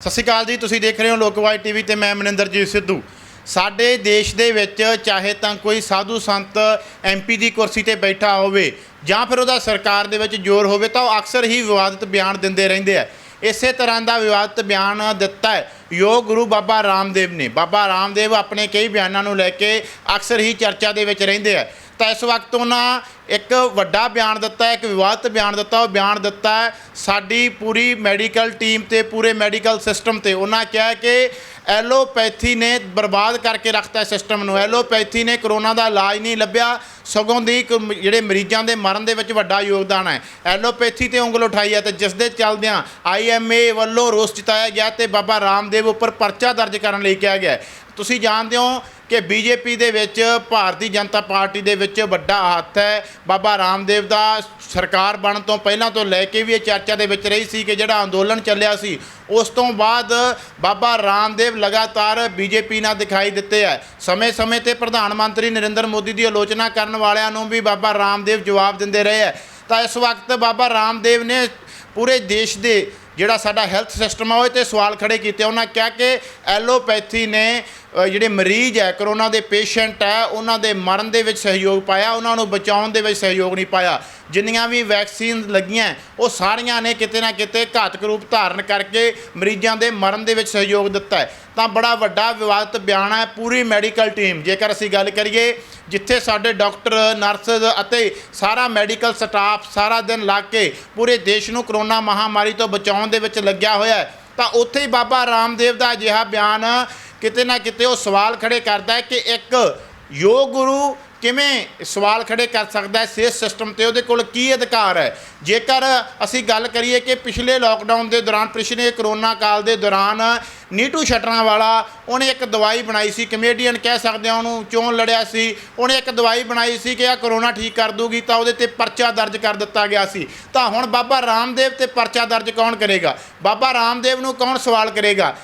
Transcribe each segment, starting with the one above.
ਸਤਿ ਸ਼੍ਰੀ ਅਕਾਲ ਜੀ। ਤੁਸੀਂ ਦੇਖ ਰਹੇ ਹੋ ਲੋਕਵਾਈ ਟੀਵੀ ਤੇ ਮੈਂ ਮਨਿੰਦਰਜੀਤ ਸਿੱਧੂ। ਸਾਡੇ ਦੇਸ਼ ਦੇ ਵਿੱਚ ਚਾਹੇ ਤਾਂ ਕੋਈ ਸਾਧੂ ਸੰਤ ਐਮਪੀ ਦੀ ਕੁਰਸੀ ਤੇ ਬੈਠਾ ਹੋਵੇ ਜਾਂ ਫਿਰ ਉਹਦਾ ਸਰਕਾਰ ਦੇ ਵਿੱਚ ਜ਼ੋਰ ਹੋਵੇ ਤਾਂ ਉਹ ਅਕਸਰ ਹੀ ਵਿਵਾਦਿਤ ਬਿਆਨ ਦਿੰਦੇ ਰਹਿੰਦੇ ਆ। ਇਸੇ ਤਰ੍ਹਾਂ ਦਾ ਵਿਵਾਦਿਤ ਬਿਆਨ ਦਿੱਤਾ ਹੈ ਯੋਗ ਗੁਰੂ ਬਾਬਾ ਰਾਮਦੇਵ ਨੇ। ਬਾਬਾ ਰਾਮਦੇਵ ਆਪਣੇ ਕਈ ਬਿਆਨਾਂ ਨੂੰ ਲੈ ਕੇ ਅਕਸਰ ਹੀ ਚਰਚਾ ਦੇ ਵਿੱਚ ਰਹਿੰਦੇ ਆ। ਤਾਂ ਇਸ ਵਕਤ ਉਹਨਾਂ ਇੱਕ ਵੱਡਾ ਬਿਆਨ ਦਿੱਤਾ, ਇੱਕ ਵਿਵਾਦਿਤ ਬਿਆਨ ਦਿੱਤਾ। ਉਹ ਬਿਆਨ ਦਿੱਤਾ ਸਾਡੀ ਪੂਰੀ ਮੈਡੀਕਲ ਟੀਮ ਤੇ ਪੂਰੇ ਮੈਡੀਕਲ ਸਿਸਟਮ ਤੇ। ਉਹਨਾਂ ਕਿਹਾ ਕਿ ਐਲੋਪੈਥੀ ਨੇ ਬਰਬਾਦ ਕਰਕੇ ਰੱਖਤਾ ਸਿਸਟਮ ਨੂੰ। ਐਲੋਪੈਥੀ ਨੇ ਕਰੋਨਾ ਦਾ ਇਲਾਜ ਨਹੀਂ ਲੱਭਿਆ, ਸਗੋਂ ਦੀ ਜਿਹੜੇ ਮਰੀਜ਼ਾਂ ਦੇ ਮਰਨ ਦੇ ਵਿੱਚ ਵੱਡਾ ਯੋਗਦਾਨ ਹੈ। ਐਲੋਪੈਥੀ ਤੇ ਉਂਗਲ ਉਠਾਈ ਹੈ ਤੇ ਜਿਸ ਦੇ ਚੱਲਦਿਆਂ IMA ਵੱਲੋਂ ਰੋਸ ਜਤਾਇਆ ਗਿਆ ਤੇ ਬਾਬਾ ਰਾਮਦੇਵ ਉੱਪਰ ਪਰਚਾ ਦਰਜ ਕਰਨ ਲਈ ਕਿਹਾ ਗਿਆ। ਤੁਸੀਂ ਜਾਣਦੇ ਹੋ ਕਿ BJP ਦੇ ਵਿੱਚ, ਭਾਰਤੀ ਜਨਤਾ ਪਾਰਟੀ ਦੇ ਵਿੱਚ ਵੱਡਾ ਹੱਥ ਹੈ ਬਾਬਾ ਰਾਮਦੇਵ ਦਾ। ਸਰਕਾਰ ਬਣਨ ਤੋਂ ਪਹਿਲਾਂ ਤੋਂ ਲੈ ਕੇ ਵੀ ਇਹ ਚਰਚਾ ਦੇ ਵਿੱਚ ਰਹੀ ਸੀ ਕਿ ਜਿਹੜਾ ਅੰਦੋਲਨ ਚੱਲਿਆ ਸੀ ਉਸ ਤੋਂ ਬਾਅਦ ਬਾਬਾ ਰਾਮਦੇਵ ਲਗਾਤਾਰ BJP ਨਾਲ ਦਿਖਾਈ ਦਿੱਤੇ ਹੈ। ਸਮੇਂ-ਸਮੇਂ ਤੇ ਪ੍ਰਧਾਨ ਮੰਤਰੀ ਨਰਿੰਦਰ ਮੋਦੀ ਦੀ ਆਲੋਚਨਾ ਕਰਨ ਵਾਲਿਆਂ ਨੂੰ ਵੀ ਬਾਬਾ ਰਾਮਦੇਵ ਜਵਾਬ ਦਿੰਦੇ ਰਹੇ ਹੈ। ਤਾਂ ਇਸ ਵਕਤ ਬਾਬਾ ਰਾਮਦੇਵ ਨੇ ਪੂਰੇ ਦੇਸ਼ ਦੇ ਜਿਹੜਾ ਸਾਡਾ ਹੈਲਥ ਸਿਸਟਮ ਆ ਉਹ 'ਤੇ ਸਵਾਲ ਖੜੇ ਕੀਤੇ। ਉਹਨਾਂ ਕਿਹਾ ਕਿ ਐਲੋਪੈਥੀ ਨੇ ਜਿਹੜੇ ਮਰੀਜ਼ ਹੈ, ਕਰੋਨਾ ਦੇ ਪੇਸ਼ੈਂਟ ਹੈ, ਉਹਨਾਂ ਦੇ ਮਰਨ ਦੇ ਵਿੱਚ ਸਹਿਯੋਗ ਪਾਇਆ, ਉਹਨਾਂ ਨੂੰ ਬਚਾਉਣ ਦੇ ਵਿੱਚ ਸਹਿਯੋਗ ਨਹੀਂ ਪਾਇਆ। ਜਿੰਨੀਆਂ ਵੀ ਵੈਕਸੀਨ ਲੱਗੀਆਂ ਉਹ ਸਾਰੀਆਂ ਨੇ ਕਿਤੇ ਨਾ ਕਿਤੇ ਘਾਤਕ ਰੂਪ ਧਾਰਨ ਕਰਕੇ ਮਰੀਜ਼ਾਂ ਦੇ ਮਰਨ ਦੇ ਵਿੱਚ ਸਹਿਯੋਗ ਦਿੱਤਾ ਹੈ। ਤਾਂ ਬੜਾ ਵੱਡਾ ਵਿਵਾਦਿਤ ਬਿਆਨ ਹੈ ਪੂਰੀ ਮੈਡੀਕਲ ਟੀਮ। ਜੇਕਰ ਅਸੀਂ ਗੱਲ ਕਰੀਏ ਜਿੱਥੇ ਸਾਡੇ ਡਾਕਟਰ, ਨਰਸਿਸ ਅਤੇ ਸਾਰਾ ਮੈਡੀਕਲ ਸਟਾਫ ਸਾਰਾ ਦਿਨ ਲੱਗ ਕੇ ਪੂਰੇ ਦੇਸ਼ ਨੂੰ ਕਰੋਨਾ ਮਹਾਮਾਰੀ ਤੋਂ ਬਚਾਉਣ ਦੇ ਵਿੱਚ ਲੱਗਿਆ ਹੋਇਆ ਹੈ, ਤਾਂ ਉੱਥੇ ਹੀ ਬਾਬਾ ਰਾਮਦੇਵ ਦਾ ਅਜਿਹਾ ਬਿਆਨ ਕਿਤੇ ਨਾ ਕਿਤੇ ਉਹ ਸਵਾਲ ਖੜੇ ਕਰਦਾ ਹੈ ਕਿ ਇੱਕ ਯੋਗ ਗੁਰੂ ਕਿਵੇਂ ਸਵਾਲ ਖੜੇ ਕਰ ਸਕਦਾ ਹੈ ਸਿਹਤ ਸਿਸਟਮ 'ਤੇ, ਉਹਦੇ ਕੋਲ ਕੀ ਅਧਿਕਾਰ ਹੈ। ਜੇਕਰ ਅਸੀਂ ਗੱਲ ਕਰੀਏ ਕਿ ਪਿਛਲੇ ਲੋਕਡਾਊਨ ਦੇ ਦੌਰਾਨ, ਪਿਛਲੇ ਕਰੋਨਾ ਕਾਲ ਦੇ ਦੌਰਾਨ ਨੀਟੂ ਸ਼ਟਰਾਂ ਵਾਲਾ ਉਹਨੇ ਇੱਕ ਦਵਾਈ ਬਣਾਈ ਸੀ, ਕਮੇਡੀਅਨ ਕਹਿ ਸਕਦੇ ਹਾਂ ਉਹਨੂੰ, ਚੋਣ ਲੜਿਆ ਸੀ, ਉਹਨੇ ਇੱਕ ਦਵਾਈ ਬਣਾਈ ਸੀ ਕਿ ਆ ਕਰੋਨਾ ਠੀਕ ਕਰ ਦੂਗੀ, ਤਾਂ ਉਹਦੇ 'ਤੇ ਪਰਚਾ ਦਰਜ ਕਰ ਦਿੱਤਾ ਗਿਆ ਸੀ। ਤਾਂ ਹੁਣ ਬਾਬਾ ਰਾਮਦੇਵ 'ਤੇ ਪਰਚਾ ਦਰਜ ਕੌਣ ਕਰੇਗਾ? ਬਾਬਾ ਰਾਮਦੇਵ ਨੂੰ ਕੌਣ ਸਵਾਲ ਕਰੇਗਾ?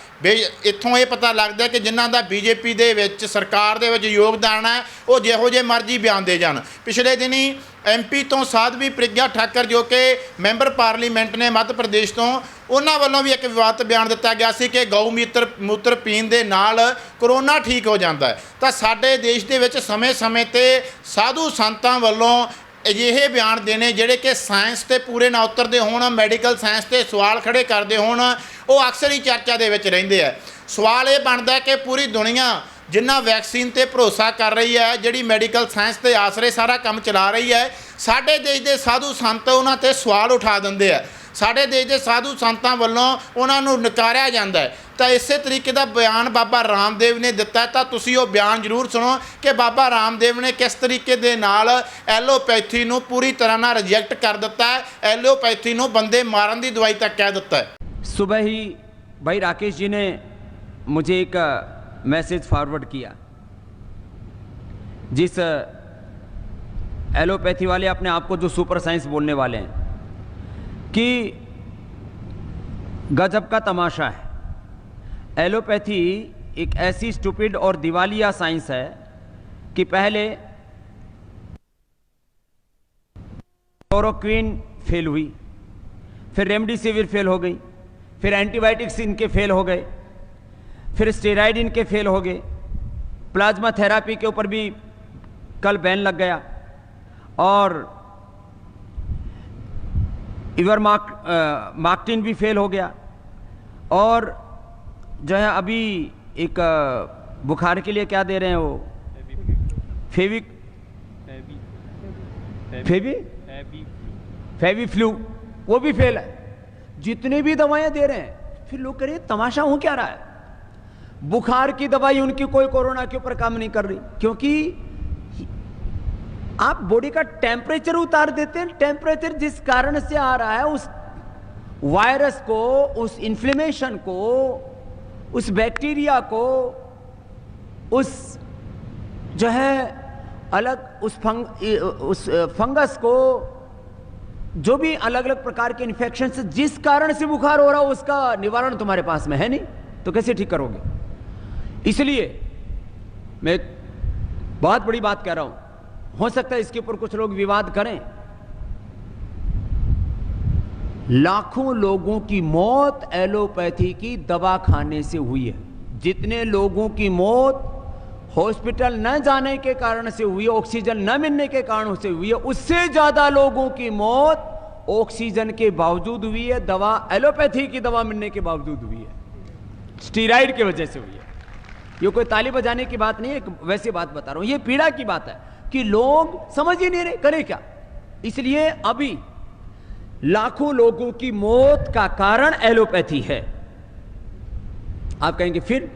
ਇੱਥੋਂ ਇਹ ਪਤਾ ਲੱਗਦਾ ਕਿ ਜਿਨ੍ਹਾਂ ਦਾ BJP ਦੇ ਵਿੱਚ, ਸਰਕਾਰ ਦੇ ਵਿੱਚ ਯੋਗਦਾਨ ਹੈ, ਉਹ ਜਿਹੋ ਜਿਹੇ ਮਰਜ਼ੀ ਬਿਆਨ ਦੇ ਜਾਣ। ਪਿਛਲੇ ਦਿਨੀ MP ਤੋਂ ਸਾਧਵੀ ਪ੍ਰਿਗਿਆ ਠਾਕਰ ਜੋ ਕਿ ਮੈਂਬਰ ਪਾਰਲੀਮੈਂਟ ਨੇ ਮੱਧ ਪ੍ਰਦੇਸ਼ ਤੋਂ, ਉਹਨਾਂ ਵੱਲੋਂ ਵੀ ਇੱਕ ਵਿਵਾਦਿਤ ਬਿਆਨ ਦਿੱਤਾ ਗਿਆ ਸੀ ਕਿ ਗਊ ਮੂਤਰ ਪੀਣ ਦੇ ਨਾਲ ਕਰੋਨਾ ਠੀਕ ਹੋ ਜਾਂਦਾ ਹੈ। ਤਾਂ ਸਾਡੇ ਦੇਸ਼ ਦੇ ਵਿੱਚ ਸਮੇਂ-ਸਮੇਂ 'ਤੇ ਸਾਧੂ ਸੰਤਾਂ ਵੱਲੋਂ ਅਜਿਹੇ ਬਿਆਨ ਦੇਣੇ ਜਿਹੜੇ ਕਿ ਸਾਇੰਸ 'ਤੇ ਪੂਰੇ ਨਾ ਉਤਰਦੇ ਹੋਣ, ਮੈਡੀਕਲ ਸਾਇੰਸ 'ਤੇ ਸਵਾਲ ਖੜੇ ਕਰਦੇ ਹੋਣ, ਉਹ ਅਕਸਰ ਹੀ ਚਰਚਾ ਦੇ ਵਿੱਚ ਰਹਿੰਦੇ ਆ। ਸਵਾਲ ਇਹ ਬਣਦਾ ਕਿ ਪੂਰੀ ਦੁਨੀਆ ਜਿੰਨਾ ਵੈਕਸੀਨ 'ਤੇ ਭਰੋਸਾ ਕਰ ਰਹੀ ਹੈ, ਜਿਹੜੀ ਮੈਡੀਕਲ ਸਾਇੰਸ ਦੇ ਆਸਰੇ ਸਾਰਾ ਕੰਮ ਚਲਾ ਰਹੀ ਹੈ, ਸਾਡੇ ਦੇਸ਼ ਦੇ ਸਾਧੂ ਸੰਤ ਉਹਨਾਂ 'ਤੇ ਸਵਾਲ ਉਠਾ ਦਿੰਦੇ ਆ। ਸਾਡੇ ਦੇਸ਼ ਦੇ ਸਾਧੂ ਸੰਤਾਂ ਵੱਲੋਂ ਉਹਨਾਂ ਨੂੰ ਨਕਾਰਿਆ ਜਾਂਦਾ ਹੈ। ਤਾਂ ਇਸੇ ਤਰੀਕੇ ਦਾ ਬਿਆਨ ਬਾਬਾ ਰਾਮਦੇਵ ਨੇ ਦਿੱਤਾ। ਤਾਂ ਤੁਸੀਂ ਉਹ ਬਿਆਨ ਜ਼ਰੂਰ ਸੁਣੋ ਕਿ ਬਾਬਾ ਰਾਮਦੇਵ ਨੇ ਕਿਸ ਤਰੀਕੇ ਦੇ ਨਾਲ ਐਲੋਪੈਥੀ ਨੂੰ ਪੂਰੀ ਤਰ੍ਹਾਂ ਨਾਲ ਰਿਜੈਕਟ ਕਰ ਦਿੱਤਾ ਹੈ, ਐਲੋਪੈਥੀ ਨੂੰ ਬੰਦੇ ਮਾਰਨ ਦੀ ਦਵਾਈ ਤੱਕ ਕਹਿ ਦਿੱਤਾ ਹੈ। सुबह ही भाई राकेश जी ने मुझे एक मैसेज फॉरवर्ड किया, जिस एलोपैथी वाले अपने आप को जो सुपर साइंस बोलने वाले हैं, कि गजब का तमाशा है। एलोपैथी एक ऐसी स्टूपिड और दिवालिया साइंस है कि पहले क्लोरोक्विन फेल हुई, फिर रेमडेसिविर फेल हो गई, फिर एंटीबायोटिक्स इनके फेल हो गए, फिर स्टेरॉइड इनके फेल हो गए, प्लाज्मा थेरापी के ऊपर भी कल बैन लग गया, और इवरमाक्टिन भी फेल हो गया, और जो है अभी एक बुखार के लिए क्या दे रहे हैं वो फेवी फ्लू, वो भी फेल है। जितने भी दवाएं दे रहे हैं, फिर लोग कह रहे हैं तमाशा हो क्या रहा है। बुखार की दवाई उनकी कोई कोरोना के ऊपर काम नहीं कर रही, क्योंकि आप बॉडी का टेम्परेचर उतार देते हैं। टेम्परेचर जिस कारण से आ रहा है, उस वायरस को, उस इन्फ्लेमेशन को, उस बैक्टीरिया को, उस जो है अलग उस फंगस को, जो भी अलग अलग प्रकार के इन्फेक्शन से जिस कारण से बुखार हो रहा हो, उसका निवारण तुम्हारे पास में है नहीं, तो कैसे ठीक करोगे? इसलिए मैं बहुत बड़ी बात कह रहा हूं। हो सकता है इसके ऊपर कुछ लोग विवाद करें, लाखों लोगों की मौत एलोपैथी की दवा खाने से हुई है। जितने लोगों की मौत हॉस्पिटल न जाने के कारण से हुई है, ऑक्सीजन न मिलने के कारण से हुई है, उससे ज्यादा लोगों की मौत ऑक्सीजन के बावजूद हुई है, दवा एलोपैथी की दवा मिलने के बावजूद हुई है, स्टीराइड की वजह से हुई है। ये कोई ताली बजाने की बात नहीं है, वैसी बात बता रहा हूं। ये पीड़ा की बात है कि लोग समझ ही नहीं रहे करें क्या। इसलिए अभी लाखों लोगों की मौत का कारण एलोपैथी है। आप कहेंगे फिर,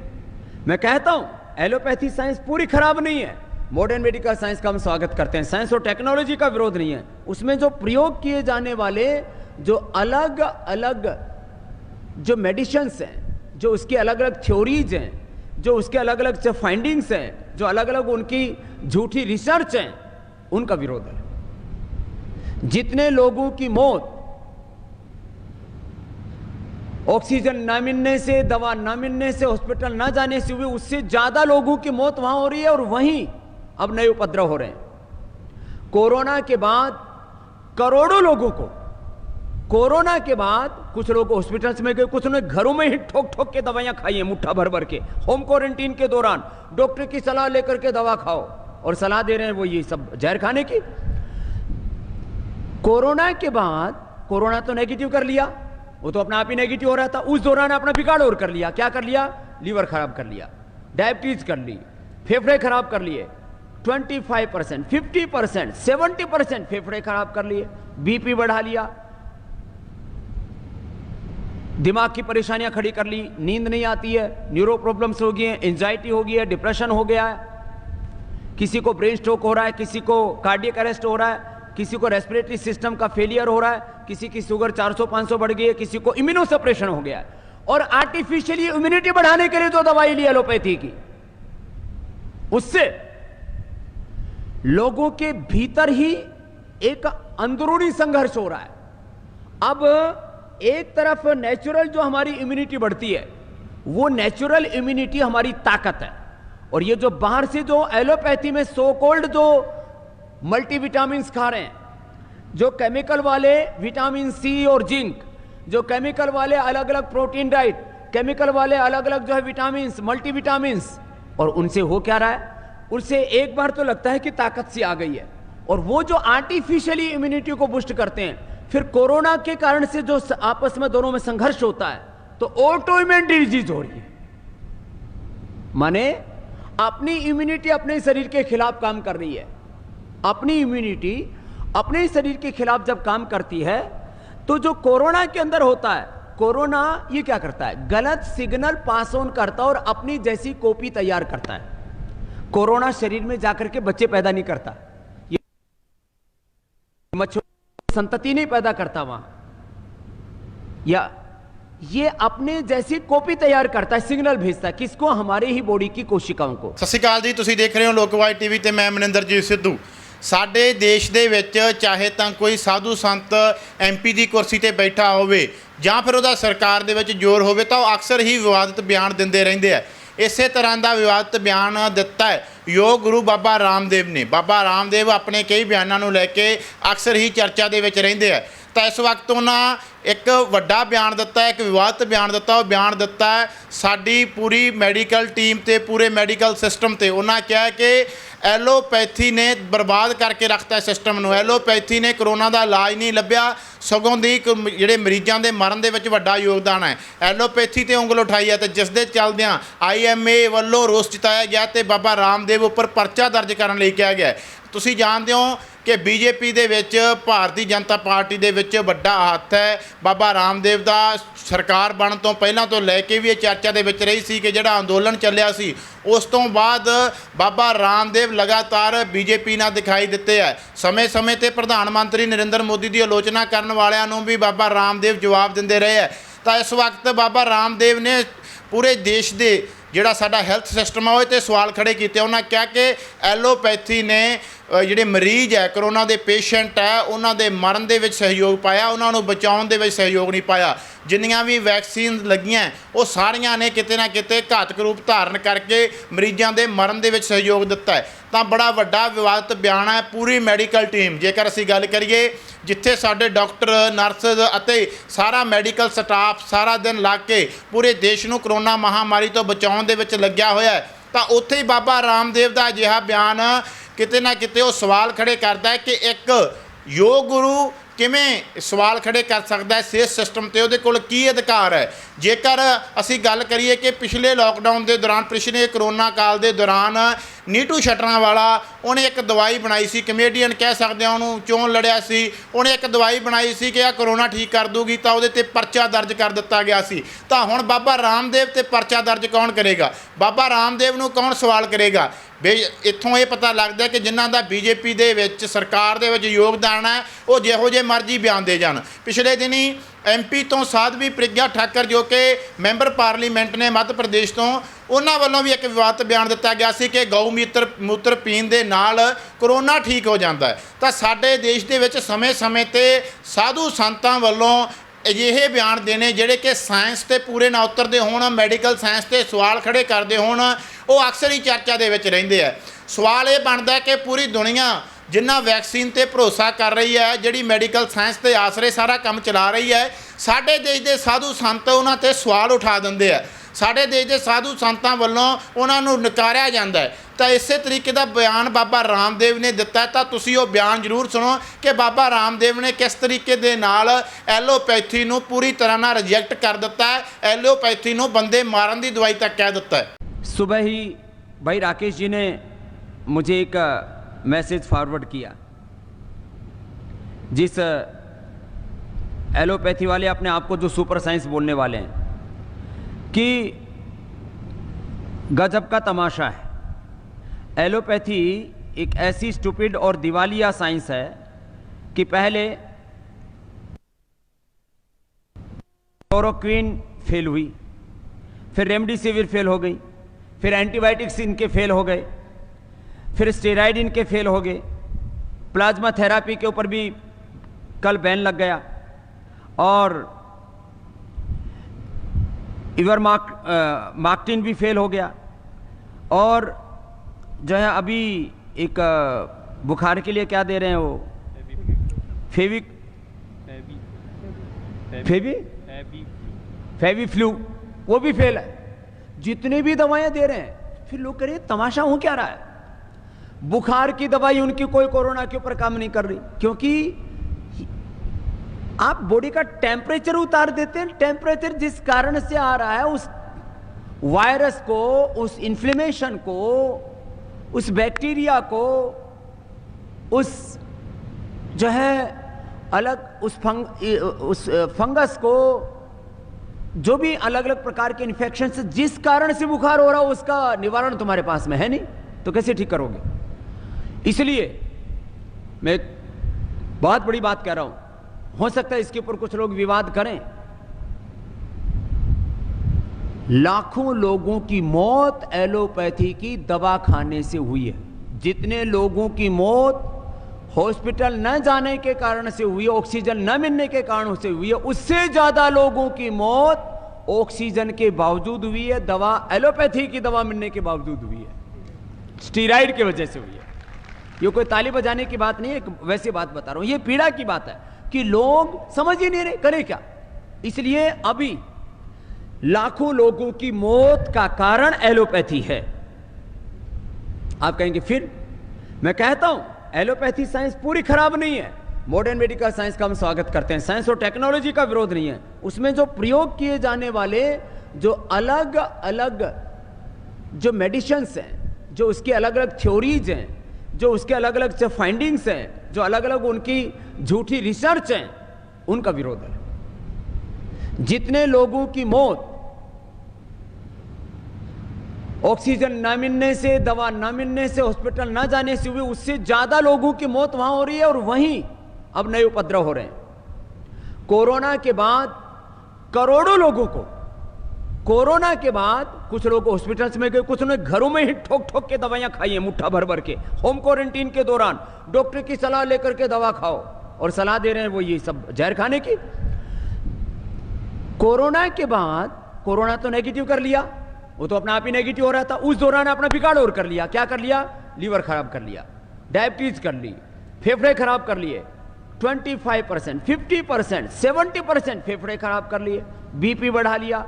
मैं कहता हूं एलोपैथी साइंस पूरी खराब नहीं है। मॉडर्न मेडिकल साइंस का हम स्वागत करते हैं, साइंस और टेक्नोलॉजी का विरोध नहीं है। उसमें जो प्रयोग किए जाने वाले जो अलग अलग जो मेडिसिन्स हैं, जो उसकी अलग अलग थ्योरीज हैं, जो उसके अलग अलग जो फाइंडिंग्स हैं, जो अलग अलग उनकी झूठी रिसर्च हैं, उनका विरोध है। जितने लोगों की मौत ऑक्सीजन न मिलने से, दवा न मिलने से, हॉस्पिटल न जाने से हुई, उससे ज्यादा लोगों की मौत वहां हो रही है। और वहीं अब नए उपद्रव हो रहे हैं। कोरोना के बाद करोड़ों लोगों को, कोरोना के बाद कुछ लोग हॉस्पिटल्स में गए, कुछ ने घरों में ही ठोक ठोक के दवाइयां खाई हैं, मुट्ठा भर भर के। होम क्वारंटीन के दौरान डॉक्टर की सलाह लेकर के दवा खाओ, और सलाह दे रहे हैं वो ये सब जहर खाने की। कोरोना के बाद कोरोना तो नेगेटिव कर लिया, वो तो अपना आप ही नेगेटिव हो रहा था। उस दौरान अपना बिगाड़ और कर लिया। क्या कर लिया? लीवर खराब कर लिया, डायबिटीज कर ली, फेफड़े खराब कर लिए, 25%, 50%, 70% फेफड़े खराब कर लिए, बीपी बढ़ा लिया, दिमाग की परेशानियां खड़ी कर ली, नींद नहीं आती है, न्यूरो प्रॉब्लम्स हो गई है, एंजाइटी हो गई है, डिप्रेशन हो गया है, किसी को ब्रेन स्ट्रोक हो रहा है, किसी को कार्डियक अरेस्ट हो रहा है, किसी को रेस्पिरेटरी सिस्टम का फेलियर हो रहा है, किसी की शुगर 400-500 बढ़ गई है, किसी को इम्यूनो सप्रेशन हो गया है। और आर्टिफिशियली इम्यूनिटी बढ़ाने के लिए जो दवाई ली एलोपैथी की, उससे लोगों के भीतर ही एक अंदरूनी संघर्ष हो रहा है। अब एक तरफ नेचुरल जो हमारी इम्यूनिटी बढ़ती है, वो नेचुरल इम्यूनिटी हमारी ताकत है। और ये जो बाहर से जो एलोपैथी में सो कॉल्ड जो मल्टीविटामिन्स खा रहे हैं, जो केमिकल वाले विटामिन सी और जिंक, जो केमिकल वाले अलग अलग प्रोटीन डाइट, केमिकल वाले अलग अलग जो है विटामिन्स, मल्टीविटामिन्स, और उनसे हो क्या रहा है? उससे एक बार तो लगता है कि ताकत सी आ गई है, और वो जो आर्टिफिशियली इम्यूनिटी को बूस्ट करते हैं, फिर कोरोना के कारण से जो आपस में दोनों में संघर्ष होता है, तो ऑटो इम्यून डिजीज हो रही है। माने अपनी इम्यूनिटी अपने शरीर के खिलाफ काम कर रही है। अपनी इम्यूनिटी अपने शरीर के खिलाफ जब काम करती है, तो जो कोरोना के अंदर होता है, कोरोना ये क्या करता है? गलत सिग्नल पास ऑन करता है और अपनी जैसी कॉपी तैयार करता है। कोरोना शरीर में जाकर के बच्चे पैदा नहीं करता, ये मच्छर संतति नहीं पैदा करता वहां, या ये अपने जैसी कॉपी तैयार करता है, सिग्नल भेजता है किसको? हमारे ही बॉडी की कोशिकाओं को। ਸਤਿ ਸ਼੍ਰੀ ਅਕਾਲ ਜੀ, ਤੁਸੀਂ ਦੇਖ ਰਹੇ ਹੋ ਲੋਕਵਾਈ ਟੀਵੀ ਤੇ ਮੈਂ ਮਨਿੰਦਰਜੀਤ ਸਿੱਧੂ। ਸਾਡੇ ਦੇਸ਼ ਦੇ ਵਿੱਚ ਚਾਹੇ ਤਾਂ ਕੋਈ ਸਾਧੂ ਸੰਤ ਐਮਪੀ ਦੀ ਕੁਰਸੀ ਤੇ ਬੈਠਾ ਹੋਵੇ ਜਾਂ ਫਿਰ ਉਹਦਾ ਸਰਕਾਰ ਦੇ ਵਿੱਚ ਜ਼ੋਰ ਹੋਵੇ, ਤਾਂ ਉਹ ਅਕਸਰ ਹੀ ਵਿਵਾਦਿਤ ਬਿਆਨ ਦਿੰਦੇ ਰਹਿੰਦੇ ਆ। ਇਸੇ ਤਰ੍ਹਾਂ ਦਾ ਵਿਵਾਦਿਤ ਬਿਆਨ ਦਿੱਤਾ ਹੈ ਯੋਗ ਗੁਰੂ ਬਾਬਾ ਰਾਮਦੇਵ ਨੇ। ਬਾਬਾ ਰਾਮਦੇਵ ਆਪਣੇ ਕਈ ਬਿਆਨਾਂ ਨੂੰ ਲੈ ਕੇ ਅਕਸਰ ਹੀ ਚਰਚਾ ਦੇ ਵਿੱਚ ਰਹਿੰਦੇ ਆ। ਤਾਂ ਇਸ ਵਕਤ ਉਹਨਾਂ ਇੱਕ ਵੱਡਾ ਬਿਆਨ ਦਿੱਤਾ ਹੈ, ਇੱਕ ਵਿਵਾਦਿਤ ਬਿਆਨ ਦਿੱਤਾ। ਉਹ ਬਿਆਨ ਦਿੱਤਾ ਹੈ ਸਾਡੀ ਪੂਰੀ ਮੈਡੀਕਲ ਟੀਮ ਤੇ ਪੂਰੇ ਮੈਡੀਕਲ ਸਿਸਟਮ ਤੇ। ਉਹਨਾਂ ਕਿਹਾ ਕਿ ਐਲੋਪੈਥੀ ਨੇ ਬਰਬਾਦ ਕਰਕੇ ਰੱਖਤਾ ਸਿਸਟਮ ਨੂੰ। ਐਲੋਪੈਥੀ ਨੇ ਕਰੋਨਾ ਦਾ ਇਲਾਜ ਨਹੀਂ ਲੱਭਿਆ, ਸਗੋਂ ਦੀ ਜਿਹੜੇ ਮਰੀਜ਼ਾਂ ਦੇ ਮਰਨ ਦੇ ਵਿੱਚ ਵੱਡਾ ਯੋਗਦਾਨ ਹੈ। ਐਲੋਪੈਥੀ ਤੇ ਉਂਗਲ ਉਠਾਈ ਹੈ, ਤੇ ਜਿਸ ਦੇ ਚੱਲਦਿਆਂ IMA ਵੱਲੋਂ ਰੋਸ ਜਤਾਇਆ ਗਿਆ ਤੇ ਬਾਬਾ ਰਾਮਦੇਵ ਉੱਪਰ ਪਰਚਾ ਦਰਜ ਕਰਨ ਲਈ ਕਿਹਾ ਗਿਆ। ਤੁਸੀਂ ਜਾਣਦੇ ਹੋ ਕਿ BJP ਦੇ ਵਿੱਚ, ਭਾਰਤੀ ਜਨਤਾ ਪਾਰਟੀ ਦੇ ਵਿੱਚ ਵੱਡਾ ਹੱਥ ਹੈ ਬਾਬਾ ਰਾਮਦੇਵ ਦਾ। ਸਰਕਾਰ ਬਣਨ ਤੋਂ ਪਹਿਲਾਂ ਤੋਂ ਲੈ ਕੇ ਵੀ ਇਹ ਚਰਚਾ ਦੇ ਵਿੱਚ ਰਹੀ ਸੀ ਕਿ ਜਿਹੜਾ ਅੰਦੋਲਨ ਚੱਲਿਆ ਸੀ, ਉਸ ਤੋਂ ਬਾਅਦ ਬਾਬਾ ਰਾਮਦੇਵ ਲਗਾਤਾਰ BJP ਨਾਲ ਦਿਖਾਈ ਦਿੱਤੇ ਹੈ। ਸਮੇਂ-ਸਮੇਂ 'ਤੇ ਪ੍ਰਧਾਨ ਮੰਤਰੀ ਨਰਿੰਦਰ ਮੋਦੀ ਦੀ ਆਲੋਚਨਾ ਕਰਨ ਵਾਲਿਆਂ ਨੂੰ ਵੀ ਬਾਬਾ ਰਾਮਦੇਵ ਜਵਾਬ ਦਿੰਦੇ ਰਹੇ ਹੈ। ਤਾਂ ਇਸ ਵਕਤ ਬਾਬਾ ਰਾਮਦੇਵ ਨੇ ਪੂਰੇ ਦੇਸ਼ ਦੇ ਜਿਹੜਾ ਸਾਡਾ ਹੈਲਥ ਸਿਸਟਮ ਆ ਉਹ 'ਤੇ ਸਵਾਲ ਖੜੇ ਕੀਤੇ। ਉਹਨਾਂ ਕਿਹਾ ਕਿ ਐਲੋਪੈਥੀ ਨੇ ਜਿਹੜੇ ਮਰੀਜ਼ ਹੈ ਕਰੋਨਾ ਦੇ ਪੇਸ਼ੈਂਟ ਹੈ ਉਹਨਾਂ ਦੇ ਮਰਨ ਦੇ ਵਿੱਚ ਸਹਿਯੋਗ ਪਾਇਆ, ਉਹਨਾਂ ਨੂੰ ਬਚਾਉਣ ਦੇ ਵਿੱਚ ਸਹਿਯੋਗ ਨਹੀਂ ਪਾਇਆ। ਜਿੰਨੀਆਂ ਵੀ ਵੈਕਸੀਨ ਲੱਗੀਆਂ ਉਹ ਸਾਰੀਆਂ ਨੇ ਕਿਤੇ ਨਾ ਕਿਤੇ ਘਾਤਕ ਰੂਪ ਧਾਰਨ ਕਰਕੇ ਮਰੀਜ਼ਾਂ ਦੇ ਮਰਨ ਦੇ ਵਿੱਚ ਸਹਿਯੋਗ ਦਿੱਤਾ ਹੈ। ਤਾਂ ਬੜਾ ਵੱਡਾ ਵਿਵਾਦਿਤ ਬਿਆਨ ਹੈ ਪੂਰੀ ਮੈਡੀਕਲ ਟੀਮ। ਜੇਕਰ ਅਸੀਂ ਗੱਲ ਕਰੀਏ ਜਿੱਥੇ ਸਾਡੇ ਡਾਕਟਰ ਨਰਸ ਅਤੇ ਸਾਰਾ ਮੈਡੀਕਲ ਸਟਾਫ ਸਾਰਾ ਦਿਨ ਲੱਗ ਕੇ ਪੂਰੇ ਦੇਸ਼ ਨੂੰ ਕਰੋਨਾ ਮਹਾਮਾਰੀ ਤੋਂ ਬਚਾਉਣ ਦੇ ਵਿੱਚ ਲੱਗਿਆ ਹੋਇਆ ਹੈ, ਤਾਂ ਉੱਥੇ ਹੀ ਬਾਬਾ ਰਾਮਦੇਵ ਦਾ ਅਜਿਹਾ ਬਿਆਨ ਕਿਤੇ ਨਾ ਕਿਤੇ ਉਹ ਸਵਾਲ ਖੜੇ ਕਰਦਾ ਹੈ ਕਿ ਇੱਕ ਯੋਗ ਗੁਰੂ ਕਿਵੇਂ ਸਵਾਲ ਖੜੇ ਕਰ ਸਕਦਾ ਹੈ ਸਿਹਤ ਸਿਸਟਮ 'ਤੇ, ਉਹਦੇ ਕੋਲ ਕੀ ਅਧਿਕਾਰ ਹੈ। ਜੇਕਰ ਅਸੀਂ ਗੱਲ ਕਰੀਏ ਕਿ ਪਿਛਲੇ ਲੋਕਡਾਊਨ ਦੇ ਦੌਰਾਨ, ਪਿਛਲੇ ਕਰੋਨਾ ਕਾਲ ਦੇ ਦੌਰਾਨ ਨੀਟੂ ਸ਼ਟਰਾਂ ਵਾਲਾ ਉਹਨੇ ਇੱਕ ਦਵਾਈ ਬਣਾਈ ਸੀ, ਕਮੇਡੀਅਨ ਕਹਿ ਸਕਦੇ ਹਾਂ ਉਹਨੂੰ, ਚੋਣ ਲੜਿਆ ਸੀ, ਉਹਨੇ ਇੱਕ ਦਵਾਈ ਬਣਾਈ ਸੀ ਕਿ ਆ ਕਰੋਨਾ ਠੀਕ ਕਰ ਦੂਗੀ, ਤਾਂ ਉਹਦੇ 'ਤੇ ਪਰਚਾ ਦਰਜ ਕਰ ਦਿੱਤਾ ਗਿਆ ਸੀ। ਤਾਂ ਹੁਣ ਬਾਬਾ ਰਾਮਦੇਵ 'ਤੇ ਪਰਚਾ ਦਰਜ ਕੌਣ ਕਰੇਗਾ? ਬਾਬਾ ਰਾਮਦੇਵ ਨੂੰ ਕੌਣ ਸਵਾਲ ਕਰੇਗਾ? ਇੱਥੋਂ ਇਹ ਪਤਾ ਲੱਗਦਾ ਕਿ ਜਿਨ੍ਹਾਂ ਦਾ ਬੀਜੇਪੀ ਦੇ ਵਿੱਚ ਸਰਕਾਰ ਦੇ ਵਿੱਚ ਯੋਗਦਾਨ ਹੈ ਉਹ ਜਿਹੋ ਜਿਹੇ ਮਰਜ਼ੀ ਬਿਆਨ ਦੇ ਜਾਣ। ਪਿਛਲੇ ਦਿਨੀ MP ਤੋਂ ਸਾਧਵੀ ਪ੍ਰਿਗਿਆ ਠਾਕਰ ਜੋ ਕਿ ਮੈਂਬਰ ਪਾਰਲੀਮੈਂਟ ਨੇ ਮੱਧ ਪ੍ਰਦੇਸ਼ ਤੋਂ, ਉਹਨਾਂ ਵੱਲੋਂ ਵੀ ਇੱਕ ਵਿਵਾਦਿਤ ਬਿਆਨ ਦਿੱਤਾ ਗਿਆ ਸੀ ਕਿ ਗਊ ਮੂਤਰ ਪੀਣ ਦੇ ਨਾਲ ਕਰੋਨਾ ਠੀਕ ਹੋ ਜਾਂਦਾ ਹੈ। ਤਾਂ ਸਾਡੇ ਦੇਸ਼ ਦੇ ਵਿੱਚ ਸਮੇਂ-ਸਮੇਂ 'ਤੇ ਸਾਧੂ ਸੰਤਾਂ ਵੱਲੋਂ ਅਜਿਹੇ ਬਿਆਨ ਦੇਣੇ ਜਿਹੜੇ ਕਿ ਸਾਇੰਸ 'ਤੇ ਪੂਰੇ ਨਾ ਉਤਰਦੇ ਹੋਣ, ਮੈਡੀਕਲ ਸਾਇੰਸ 'ਤੇ ਸਵਾਲ ਖੜੇ ਕਰਦੇ ਹੋਣ, ਉਹ ਅਕਸਰ ਹੀ ਚਰਚਾ ਦੇ ਵਿੱਚ ਰਹਿੰਦੇ ਆ। ਸਵਾਲ ਇਹ ਬਣਦਾ ਕਿ ਪੂਰੀ ਦੁਨੀਆ ਜਿੰਨਾ ਵੈਕਸੀਨ 'ਤੇ ਭਰੋਸਾ ਕਰ ਰਹੀ ਹੈ, ਜਿਹੜੀ ਮੈਡੀਕਲ ਸਾਇੰਸ 'ਤੇ ਆਸਰੇ ਸਾਰਾ ਕੰਮ ਚਲਾ ਰਹੀ ਹੈ, ਸਾਡੇ ਦੇਸ਼ ਦੇ ਸਾਧੂ ਸੰਤ ਉਹਨਾਂ 'ਤੇ ਸਵਾਲ ਉਠਾ ਦਿੰਦੇ ਆ। ਸਾਡੇ ਦੇਸ਼ ਦੇ ਸਾਧੂ ਸੰਤਾਂ ਵੱਲੋਂ ਉਹਨਾਂ ਨੂੰ ਨਕਾਰਿਆ ਜਾਂਦਾ ਹੈ। ਤਾਂ ਇਸੇ ਤਰੀਕੇ ਦਾ ਬਿਆਨ ਬਾਬਾ ਰਾਮਦੇਵ ਨੇ ਦਿੱਤਾ। ਤਾਂ ਤੁਸੀਂ ਉਹ ਬਿਆਨ ਜ਼ਰੂਰ ਸੁਣੋ ਕਿ ਬਾਬਾ ਰਾਮਦੇਵ ਨੇ ਕਿਸ ਤਰੀਕੇ ਦੇ ਨਾਲ ਐਲੋਪੈਥੀ ਨੂੰ ਪੂਰੀ ਤਰ੍ਹਾਂ ਨਾਲ ਰਿਜੈਕਟ ਕਰ ਦਿੱਤਾ ਹੈ, ਐਲੋਪੈਥੀ ਨੂੰ ਬੰਦੇ ਮਾਰਨ ਦੀ ਦਵਾਈ ਤੱਕ ਕਹਿ ਦਿੱਤਾ ਹੈ। सुबह ही भाई राकेश जी ने मुझे एक मैसेज फॉरवर्ड किया, जिस एलोपैथी वाले अपने आप को जो सुपर साइंस बोलने वाले हैं, कि गजब का तमाशा है। एलोपैथी एक ऐसी स्टूपिड और दिवालिया साइंस है कि पहले क्लोरोक्विन फेल हुई, फिर रेमडेसिविर फेल हो गई, फिर एंटीबायोटिक्स इनके फेल हो गए, फिर स्टेरॉइड इनके फेल हो गए, प्लाज्मा थेरापी के ऊपर भी कल बैन लग गया, और इवरमाक्टिन भी फेल हो गया, और जो है अभी एक बुखार के लिए क्या दे रहे हैं वो फेविफ्लू, वो भी फेल है। जितने भी दवाएं दे रहे हैं, फिर लोग कह रहे हैं तमाशा हो क्या रहा है? बुखार की दवाई उनकी कोई कोरोना के ऊपर काम नहीं कर रही, क्योंकि आप बॉडी का टेम्परेचर उतार देते हैं। टेम्परेचर जिस कारण से आ रहा है, उस वायरस को, उस इन्फ्लेमेशन को, उस बैक्टीरिया को, उस जो है अलग उस फंगस को, जो भी अलग अलग प्रकार के इन्फेक्शन से जिस कारण से बुखार हो रहा हो, उसका निवारण तुम्हारे पास में है नहीं, तो कैसे ठीक करोगे? इसलिए मैं एक बहुत बड़ी बात कह रहा हूं, हो सकता है इसके ऊपर कुछ लोग विवाद करें। लाखों लोगों की मौत एलोपैथी की दवा खाने से हुई है। जितने लोगों की मौत हॉस्पिटल न जाने के कारण से हुई है, ऑक्सीजन न मिलने के कारण से हुई है, उससे ज्यादा लोगों की मौत ऑक्सीजन के बावजूद हुई है, दवा एलोपैथी की दवा मिलने के बावजूद हुई है, स्टीरॉइड की वजह से हुई है। ये कोई ताली बजाने की बात नहीं है, एक वैसी बात बता रहा हूं। ये पीड़ा की बात है कि लोग समझ ही नहीं रहे करें क्या। इसलिए अभी लाखों लोगों की मौत का कारण एलोपैथी है। आप कहेंगे फिर, मैं कहता हूं एलोपैथी साइंस पूरी खराब नहीं है। मॉडर्न मेडिकल साइंस का हम स्वागत करते हैं, साइंस और टेक्नोलॉजी का विरोध नहीं है। उसमें जो प्रयोग किए जाने वाले जो अलग अलग जो मेडिसिन्स हैं, जो उसकी अलग अलग थ्योरीज हैं, जो उसके अलग अलग जो फाइंडिंग्स हैं, जो अलग अलग उनकी झूठी रिसर्च हैं, उनका विरोध है। जितने लोगों की मौत ऑक्सीजन न मिलने से, दवा न मिलने से, हॉस्पिटल न जाने से हुई, उससे ज्यादा लोगों की मौत वहां हो रही है, और वहीं अब नए उपद्रव हो रहे हैं। कोरोना के बाद करोड़ों लोगों को कोरोना के बाद कुछ लोग हॉस्पिटल्स में गए, कुछ ने घरों में ही ठोक ठोक के दवाइयां खाई हैं, मुट्ठा भर भर के। होम क्वारंटीन के दौरान डॉक्टर की सलाह लेकर के दवा खाओ, और सलाह दे रहे हैं वो ये सब जहर खाने की। कोरोना के बाद कोरोना तो नेगेटिव कर लिया, वो तो अपना आप ही नेगेटिव हो रहा था। उस दौरान अपना बिगाड़ और कर लिया। क्या कर लिया? लीवर खराब कर लिया, डायबिटीज कर ली, फेफड़े खराब कर लिए, 25%, 50%, 70% फेफड़े खराब कर लिए, बीपी बढ़ा लिया,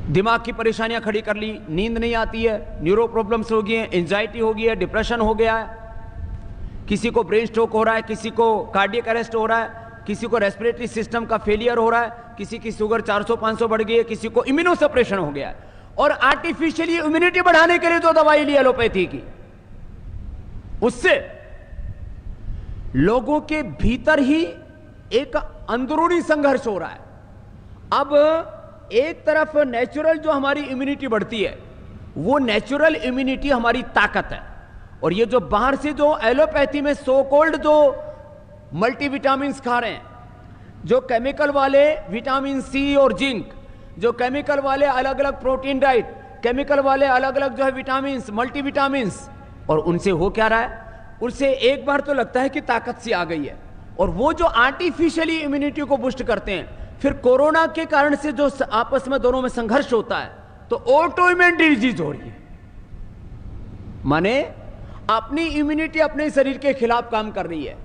दिमाग की परेशानियां खड़ी कर ली, नींद नहीं आती है, न्यूरो प्रॉब्लम्स हो गई हैं, एंजाइटी हो गई है, डिप्रेशन हो गया है, किसी को ब्रेन स्ट्रोक हो रहा है, किसी को कार्डियक अरेस्ट हो रहा है, किसी को रेस्पिरेटरी सिस्टम का फेलियर हो रहा है, किसी की शुगर 400-500 बढ़ गई है, किसी को इम्यूनो सप्रेशन हो गया है। और आर्टिफिशियली इम्यूनिटी बढ़ाने के लिए तो दवाई ली एलोपैथी की, उससे लोगों के भीतर ही एक अंदरूनी संघर्ष हो रहा है। अब एक तरफ नेचुरल जो हमारी इम्यूनिटी बढ़ती है, वो नेचुरल इम्यूनिटी हमारी ताकत है, और ये जो बाहर से जो एलोपैथी में सो कॉल्ड जो मल्टीविटामिन्स खा रहे हैं, जो केमिकल वाले विटामिन सी और जिंक, जो केमिकल वाले अलग अलग प्रोटीन डाइट, केमिकल वाले अलग अलग जो है विटामिन्स, मल्टीविटामिन्स, और उनसे हो क्या रहा है? उससे एक बार तो लगता है कि ताकत सी आ गई है, और वो जो आर्टिफिशियली इम्यूनिटी को बूस्ट करते हैं, फिर कोरोना के कारण से जो आपस में दोनों में संघर्ष होता है, तो ऑटो इम्यून डिजीज हो रही है। माने अपनी इम्यूनिटी अपने शरीर के खिलाफ काम कर रही है।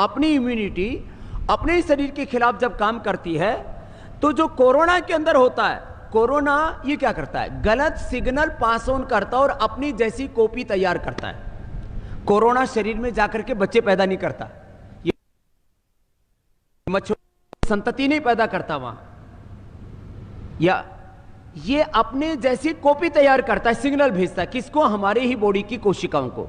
अपनी इम्यूनिटी अपने शरीर के खिलाफ जब काम करती है, तो जो कोरोना के अंदर होता है, कोरोना ये क्या करता है? गलत सिग्नल पास ऑन करता है और अपनी जैसी कॉपी तैयार करता है। कोरोना शरीर में जाकर के बच्चे पैदा नहीं करता, ये मच्छर संतति नहीं पैदा करता वहां, या ये अपने जैसी कॉपी तैयार करता है, सिग्नल भेजता है। किसको? हमारे ही बॉडी की कोशिकाओं को।